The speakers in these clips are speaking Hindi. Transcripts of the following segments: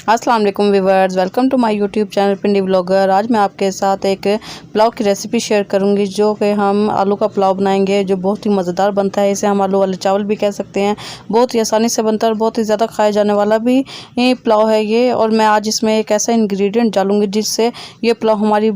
अस्सलाम वालेकुम viewers, welcome to my YouTube channel Pindi blogger. आज मैं आपके साथ एक पुलाव की रेसिपी शेयर करूंगी जो कि हम आलू का पुलाव बनाएंगे, जो बहुत ही मज़ेदार बनता है। इसे हम आलू वाले चावल भी कह सकते हैं। बहुत ही आसानी से बनता है और बहुत ही ज़्यादा खाया जाने वाला भी पुलाव है ये। और मैं आज इसमें एक ऐसा इंग्रेडिएंट डालूंगी जिससे ये पुलाव हमारी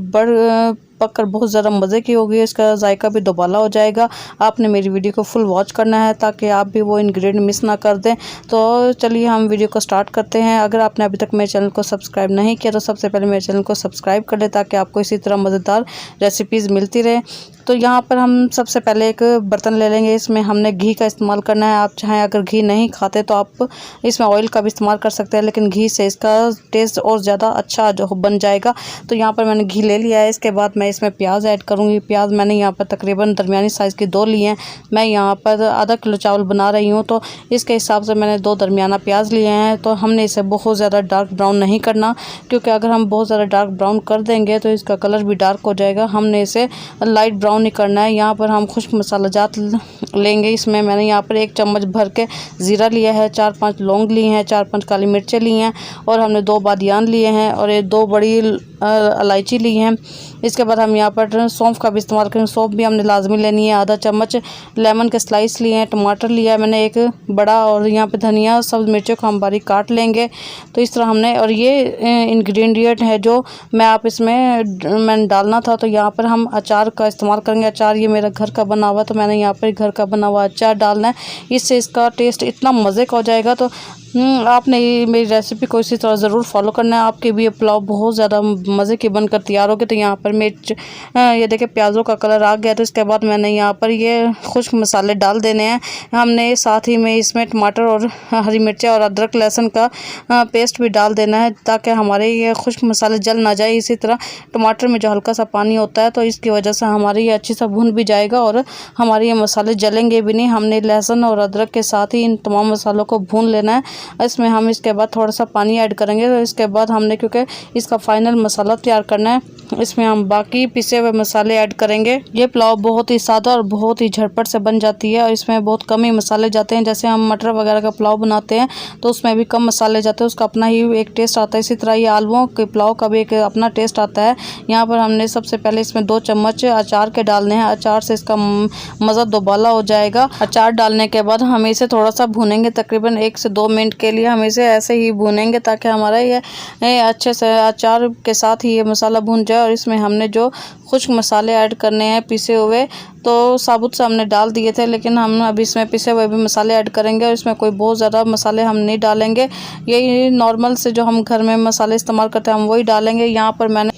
पककर बहुत ज़्यादा मज़े की होगी। इसका जायका भी दोबाला हो जाएगा। आपने मेरी वीडियो को फुल वॉच करना है ताकि आप भी वो इंग्रेडिएंट मिस ना कर दें। तो चलिए हम वीडियो को स्टार्ट करते हैं। अगर आपने अभी तक मेरे चैनल को सब्सक्राइब नहीं किया तो सबसे पहले मेरे चैनल को सब्सक्राइब कर लें ताकि आपको इसी तरह मज़ेदार रेसिपीज़ मिलती रहे। तो यहाँ पर हम सबसे पहले एक बर्तन ले लेंगे। इसमें हमने घी का इस्तेमाल करना है। आप चाहें अगर घी नहीं खाते तो आप इसमें ऑयल का भी इस्तेमाल कर सकते हैं, लेकिन घी से इसका टेस्ट और ज़्यादा अच्छा जो बन जाएगा। तो यहाँ पर मैंने घी ले लिया है। इसके बाद मैं इसमें प्याज ऐड करूँगी। प्याज मैंने यहाँ पर तकरीबन दरमियानी साइज़ के 2 लिए हैं। मैं यहाँ पर आधा किलो चावल बना रही हूँ तो इसके हिसाब से मैंने 2 दरमियाना प्याज लिए हैं। तो हमने इसे बहुत ज़्यादा डार्क ब्राउन नहीं करना, क्योंकि अगर हम बहुत ज़्यादा डार्क ब्राउन कर देंगे तो इसका कलर भी डार्क हो जाएगा। हमने इसे लाइट ब्राउन ही करना है। यहाँ पर हम खुश्क मसाला जात लेंगे। इसमें मैंने यहाँ पर 1 चम्मच भर के ज़ीरा लिया है, 4-5 लौंग लिए हैं, 4-5 काली मिर्चें ली हैं और हमने 2 बादियान लिए हैं और ये 2 बड़ी इलायची ली हैं। इसके बाद हम यहाँ पर सौंफ का भी इस्तेमाल करेंगे। सौंफ भी हमने लाजमी लेनी है। आधा चम्मच लेमन के स्लाइस लिए हैं। टमाटर लिया है मैंने 1 बड़ा, और यहाँ पे धनिया, सब्ज़ मिर्चों को हम बारीक काट लेंगे। तो इस तरह हमने, और ये इंग्रेडिएंट है जो मैंने डालना था। तो यहाँ पर हम अचार का इस्तेमाल करेंगे। अचार ये मेरा घर का बना हुआ है, तो मैंने यहाँ पर घर का बना हुआ अचार डालना है। इससे इसका टेस्ट इतना मज़े का हो जाएगा। तो आपने मेरी रेसिपी को इसी तरह ज़रूर फॉलो करना है। आपके भी ये पुलाव बहुत ज़्यादा मज़े की बनकर तैयार होगी। तो यहाँ पर मिर्च, ये देखिए प्याज़ों का कलर आ गया। तो इसके बाद मैंने यहाँ पर ये खुश्क मसाले डाल देने हैं। हमने साथ ही में इसमें टमाटर और हरी मिर्चें और अदरक लहसुन का पेस्ट भी डाल देना है ताकि हमारे ये खुश्क मसाले जल ना जाए। इसी तरह टमाटर में जो हल्का सा पानी होता है तो इसकी वजह से हमारे ये अच्छी सा भुन भी जाएगा और हमारे ये मसाले जलेंगे भी नहीं। हमने लहसुन और अदरक के साथ ही इन तमाम मसालों को भून लेना है। इसमें हम इसके बाद थोड़ा सा पानी ऐड करेंगे। तो इसके बाद हमने, क्योंकि इसका फाइनल मसाला तैयार करना है, इसमें हम बाकी पिसे हुए मसाले ऐड करेंगे। ये पुलाव बहुत ही सादा और बहुत ही झटपट से बन जाती है और इसमें बहुत कम ही मसाले जाते हैं। जैसे हम मटर वगैरह का पुलाव बनाते हैं तो उसमें भी कम मसाले जाते हैं, उसका अपना ही एक टेस्ट आता है। इसी तरह ये आलूओं के पुलाव का भी एक अपना टेस्ट आता है। यहाँ पर हमने सबसे पहले इसमें 2 चम्मच अचार के डालने हैं। अचार से इसका मज़ा दोबाला हो जाएगा। अचार डालने के बाद हम इसे थोड़ा सा भूनेंगे, तकरीबन 1 से 2 मिनट के लिए हम इसे ऐसे ही भूनेंगे ताकि हमारा ये अच्छे से अचार के साथ ही ये मसाला भून जाए। और इसमें हमने जो खुश्क मसाले ऐड करने हैं पिसे हुए, तो साबुत से हमने डाल दिए थे, लेकिन हम अभी इसमें पिसे हुए भी मसाले ऐड करेंगे और इसमें कोई बहुत ज़्यादा मसाले हम नहीं डालेंगे। यही नॉर्मल से जो हम घर में मसाले इस्तेमाल करते हैं हम वही डालेंगे। यहाँ पर मैं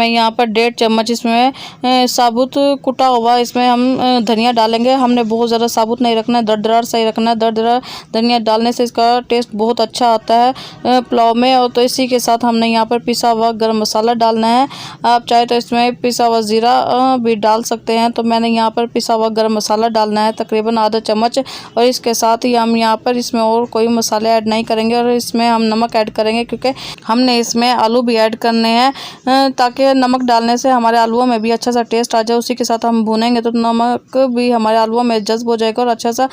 यहाँ पर 1.5 चम्मच इसमें साबुत कुटा हुआ इसमें हम धनिया डालेंगे। हमने बहुत ज़्यादा साबुत नहीं रखना है, दरदरार सही रखना है। दरदरार धनिया डालने से इसका टेस्ट बहुत अच्छा आता है पुलाव में। और तो इसी के साथ हमने यहाँ पर पिसा हुआ गरम मसाला डालना है। आप चाहे तो इसमें पिसा हुआ ज़ीरा भी डाल सकते हैं। तो मैंने यहाँ पर पिसा हुआ गरम मसाला डालना है तकरीबन आधा चम्मच, और इसके साथ ही हम यहाँ पर इसमें और कोई मसाले ऐड नहीं करेंगे। और इसमें हम नमक ऐड करेंगे क्योंकि हमने इसमें आलू भी ऐड करने हैं, ताकि नमक डालने से हमारे आलूओं में भी अच्छा सा टेस्ट आ जाए। उसी के साथ हम भूनेंगे तो नमक भी हमारे आलूओं में जज्ब हो जाएगा और अच्छा सा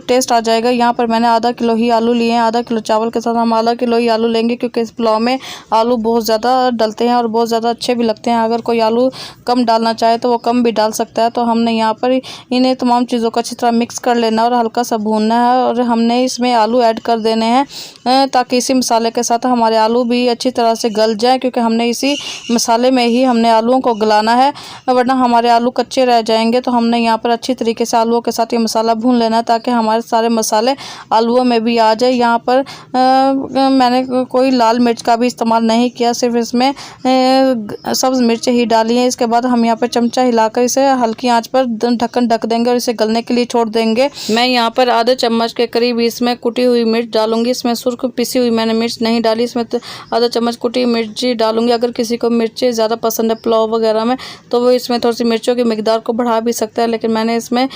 टेस्ट आ जाएगा। यहाँ पर मैंने आधा किलो ही आलू लिए हैं। आधा किलो चावल के साथ हम आधा किलो ही आलू लेंगे, क्योंकि इस पुलाव में आलू बहुत ज़्यादा डलते हैं और बहुत ज़्यादा अच्छे भी लगते हैं। अगर कोई आलू कम डालना चाहे तो वो कम भी डाल सकता है। तो हमने यहाँ पर इन्हें तमाम चीज़ों को अच्छी तरह मिक्स कर लेना और हल्का सा भूनना है। और हमने इसमें आलू ऐड कर देने हैं ताकि इसी मसाले के साथ हमारे आलू भी अच्छी तरह से गल जाए, क्योंकि हमने इसी मसाले में ही हमने आलूओं को गलाना है, वरना हमारे आलू कच्चे रह जाएंगे। तो हमने यहाँ पर अच्छी तरीके से आलूओं के साथ ये मसाला भून लेना है ताकि हमारे सारे मसाले आलूओं में भी आ जाए। यहाँ पर मैंने कोई लाल मिर्च का भी इस्तेमाल नहीं किया, सिर्फ इसमें सब्ज़ मिर्च ही डाली है। इसके बाद हम यहाँ पर चमचा हिलाकर इसे हल्की आंच पर ढक्कन ढक देंगे और इसे गलने के लिए छोड़ देंगे। मैं यहाँ पर आधे चम्मच के करीब इसमें कुटी हुई मिर्च डालूंगी। इसमें सुर्ख पिसी हुई मैंने मिर्च नहीं डाली, इसमें आधा चम्मच कुटी मिर्च डालूंगी। अगर किसी किसी को मिर्चें ज़्यादा पसंद है पुलाव वगैरह में, तो वो इसमें थोड़ी सी मिर्चों की मिकदार को बढ़ा भी सकता है, लेकिन मैंने इसमें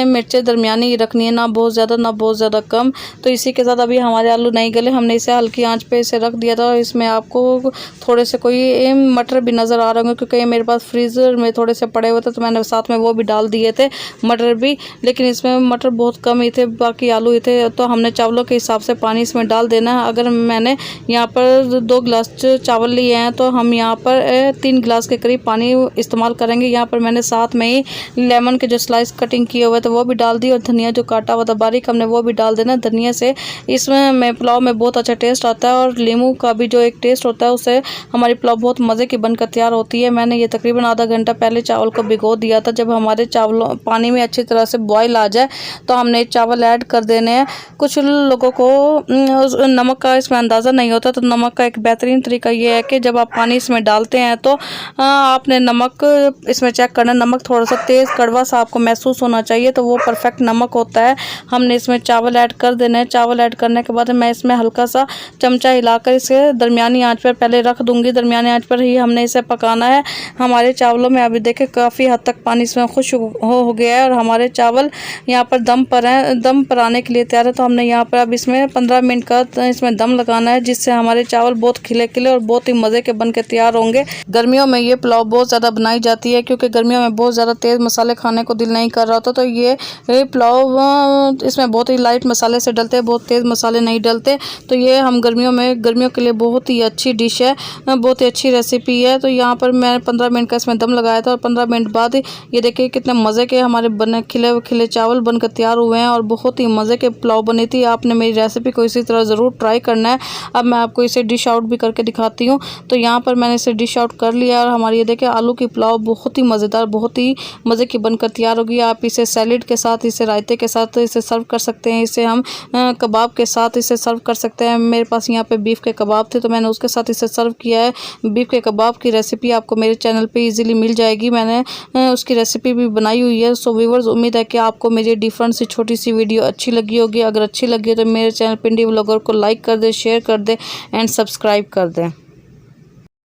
मिर्चें दरमियानी रखनी है, ना बहुत ज़्यादा ना बहुत ज़्यादा कम। तो इसी के साथ अभी हमारे आलू नहीं गले, हमने इसे हल्की आंच पे इसे रख दिया था। इसमें आपको थोड़े से कोई मटर भी नज़र आ रहे होंगे, क्योंकि मेरे पास फ्रीज़र में थोड़े से पड़े हुए थे, तो मैंने साथ में वो भी डाल दिए थे मटर भी, लेकिन इसमें मटर बहुत कम ही थे, बाकी आलू ही थे। तो हमने चावलों के हिसाब से पानी इसमें डाल देना है। अगर मैंने यहाँ पर 2 गिलास चावल लिए हैं, तो हम यहाँ पर 3 गिलास के करीब पानी इस्तेमाल करेंगे। यहाँ पर मैंने साथ में ही लेमन के जो स्लाइस कटिंग किए हुए थे वो भी डाल दी, और धनिया जो काटा हुआ था बारीक हमने वो भी डाल देना। धनिया से इसमें पुलाव में बहुत अच्छा टेस्ट आता है, और नींबू का भी जो एक टेस्ट होता है उससे हमारी पुलाव बहुत मज़े की बनकर तैयार होती है। मैंने ये तकरीबन आधा घंटा पहले चावल को भिगो दिया था। जब हमारे चावलों पानी में अच्छी तरह से बॉयल आ जाए तो हमने चावल ऐड कर देने हैं। कुछ लोगों को नमक का इसमें अंदाज़ा नहीं होता, तो नमक का एक बेहतरीन तरीका ये है कि जब आप पानी इसमें डालते हैं तो आपने नमक इसमें चेक करना। नमक थोड़ा सा तेज़ कड़वा सा आपको महसूस होना चाहिए, तो वो परफेक्ट नमक होता है। हमने इसमें चावल ऐड कर देना है। चावल ऐड करने के बाद मैं इसमें हल्का सा चमचा हिलाकर इसे दरमियानी आंच पर पहले रख दूंगी। दरमियानी आंच पर ही हमने इसे पकाना है। हमारे चावलों में अभी देखें काफ़ी हद तक पानी इसमें खुश हो गया है, और हमारे चावल यहाँ पर दम पर हैं, दम पर आने के लिए तैयार है। तो हमने यहाँ पर अब इसमें 15 मिनट का इसमें दम लगाना है, जिससे हमारे चावल बहुत खिले खिले और बहुत ही मज़े के बन के तैयार होंगे। गर्मियों में ये पुलाव बहुत ज़्यादा बनाई जाती है, क्योंकि गर्मियों में बहुत ज़्यादा तेज़ मसाले खाने को दिल नहीं कर रहा होता। तो ये पुलाव इसमें बहुत ही लाइट मसाले से डलते हैं, बहुत तेज़ मसाले नहीं डलते। तो ये हम गर्मियों के लिए बहुत ही अच्छी डिश है, बहुत ही अच्छी रेसिपी है। तो यहाँ पर मैंने 15 मिनट का इसमें दम लगाया था, और 15 मिनट बाद ये देखिए कितने मज़े के हमारे बने खिले खिले चावल बनकर तैयार हुए हैं, और बहुत ही मज़े के पुलाव बनी थी। आपने मेरी रेसिपी को इसी तरह ज़रूर ट्राई करना है। अब मैं आपको इसे डिश आउट भी करके दिखाती हूँ। तो यहाँ पर मैंने इसे डिश आउट कर लिया, और हमारी ये देखिए आलू की पुलाव बहुत ही मज़ेदार, बहुत ही मज़े की बनकर तैयार होगी। आप इसे सैलेड के साथ, इसे रायते के साथ इसे सर्व कर सकते हैं। इसे हम कबाब के साथ इसे सर्व कर सकते हैं। मेरे पास यहाँ पे बीफ के कबाब थे, तो मैंने उसके साथ इसे सर्व किया है। बीफ के कबाब की रेसिपी आपको मेरे चैनल पे इजीली मिल जाएगी, मैंने उसकी रेसिपी भी बनाई हुई है। सो व्यूअर्स, उम्मीद है कि आपको मेरी डिफरेंट सी छोटी सी वीडियो अच्छी लगी होगी। अगर अच्छी लगी है तो मेरे चैनल पिंडी व्लॉगर को लाइक कर दे, शेयर कर दे एंड सब्सक्राइब कर दें।